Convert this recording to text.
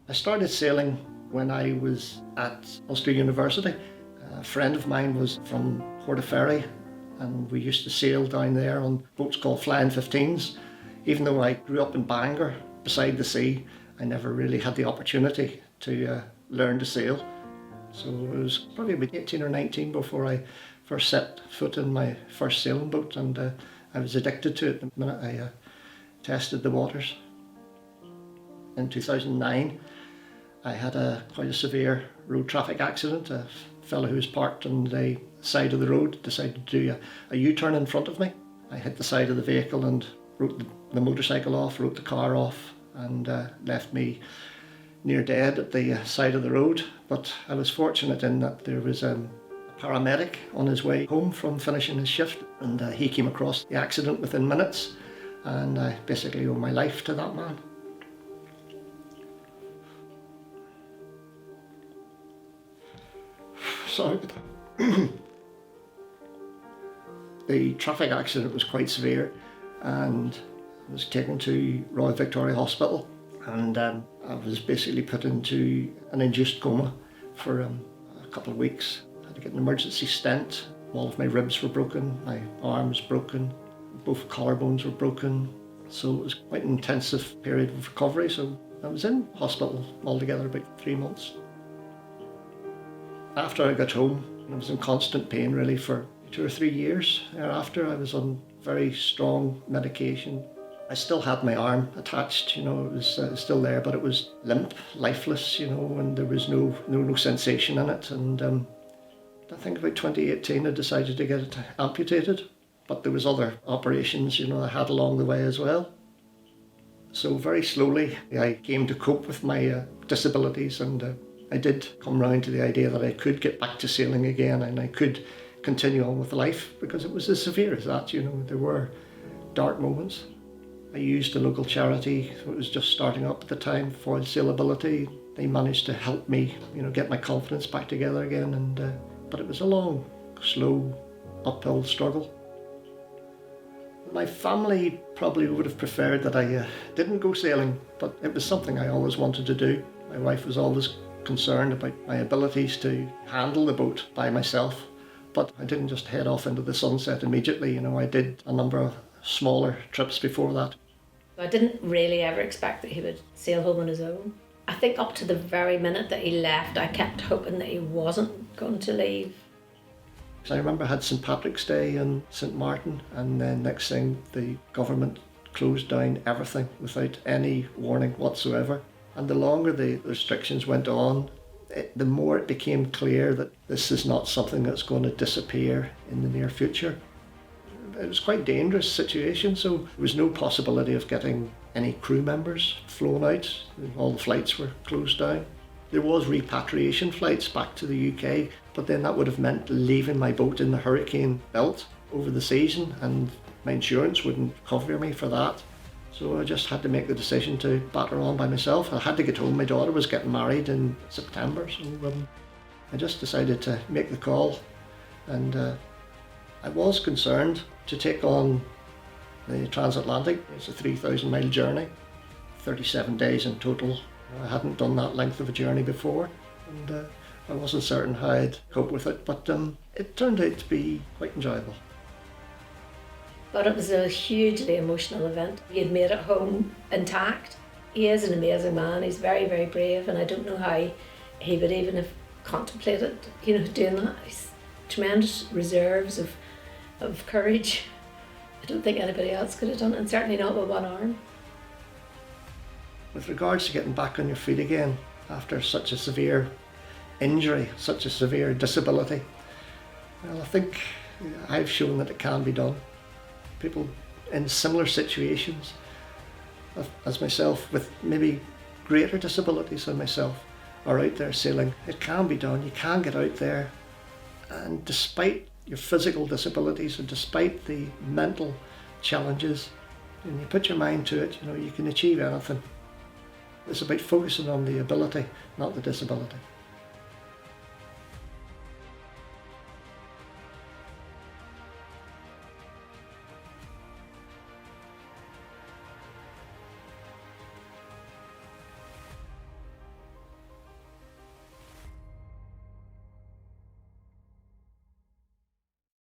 I started sailing when I was at Ulster University. A friend of mine was from Portaferry and we used to sail down there on boats called Flying 15s. Even though I grew up in Bangor beside the sea, I never really had the opportunity to learn to sail. So it was probably about 18 or 19 before I first set foot in my first sailing boat, and I was addicted to it the minute I tested the waters. In 2009, I had quite a severe road traffic accident. A fellow who was parked on the side of the road decided to do a U-turn in front of me. I hit the side of the vehicle and wrote the motorcycle off, wrote the car off, and left me near dead at the side of the road. But I was fortunate in that there was a paramedic on his way home from finishing his shift, and he came across the accident within minutes, and I basically owe my life to that man. Sorry about that. The traffic accident was quite severe, and I was taken to Royal Victoria Hospital, and I was basically put into an induced coma for a couple of weeks. I had to get an emergency stent. All of my ribs were broken, my arms broken, both collarbones were broken. So it was quite an intensive period of recovery. So I was in hospital altogether about 3 months. After I got home, I was in constant pain really for 2 or 3 years. Thereafter, I was on very strong medication. I still had my arm attached, it was still there, but it was limp, lifeless, and there was no sensation in it. And I think about 2018 I decided to get it amputated, but there was other operations, I had along the way as well. So very slowly I came to cope with my disabilities, and I did come round to the idea that I could get back to sailing again and I could continue on with life, because it was as severe as that, there were dark moments. I used a local charity that was just starting up at the time, Foil Sailability. They managed to help me, get my confidence back together again, and but it was a long, slow, uphill struggle. My family probably would have preferred that I didn't go sailing, but it was something I always wanted to do. My wife was always concerned about my abilities to handle the boat by myself, but I didn't just head off into the sunset immediately. I did a number of smaller trips before that. I didn't really ever expect that he would sail home on his own. I think up to the very minute that he left, I kept hoping that he wasn't going to leave. I remember I had St Patrick's Day in St Martin, and then next thing the government closed down everything without any warning whatsoever. And the longer the restrictions went on, the more it became clear that this is not something that's going to disappear in the near future. It was quite a dangerous situation, so there was no possibility of getting any crew members flown out. All the flights were closed down. There was repatriation flights back to the UK, but then that would have meant leaving my boat in the hurricane belt over the season, and my insurance wouldn't cover me for that. So I just had to make the decision to batter on by myself. I had to get home. My daughter was getting married in September, so I just decided to make the call. And I was concerned to take on the transatlantic. It's a 3,000 mile journey, 37 days in total. I hadn't done that length of a journey before, and I wasn't certain how I'd cope with it, but it turned out to be quite enjoyable. But it was a hugely emotional event. He had made it home intact. He is an amazing man. He's very, very brave, and I don't know how he would even have contemplated, doing that. He's tremendous reserves of courage. I don't think anybody else could have done it, and certainly not with one arm. With regards to getting back on your feet again after such a severe injury, such a severe disability, well, I think I've shown that it can be done. People in similar situations as myself, with maybe greater disabilities than myself, are out there sailing. It can be done. You can get out there, and despite your physical disabilities and despite the mental challenges, when you put your mind to it, you can achieve anything. It's about focusing on the ability, not the disability.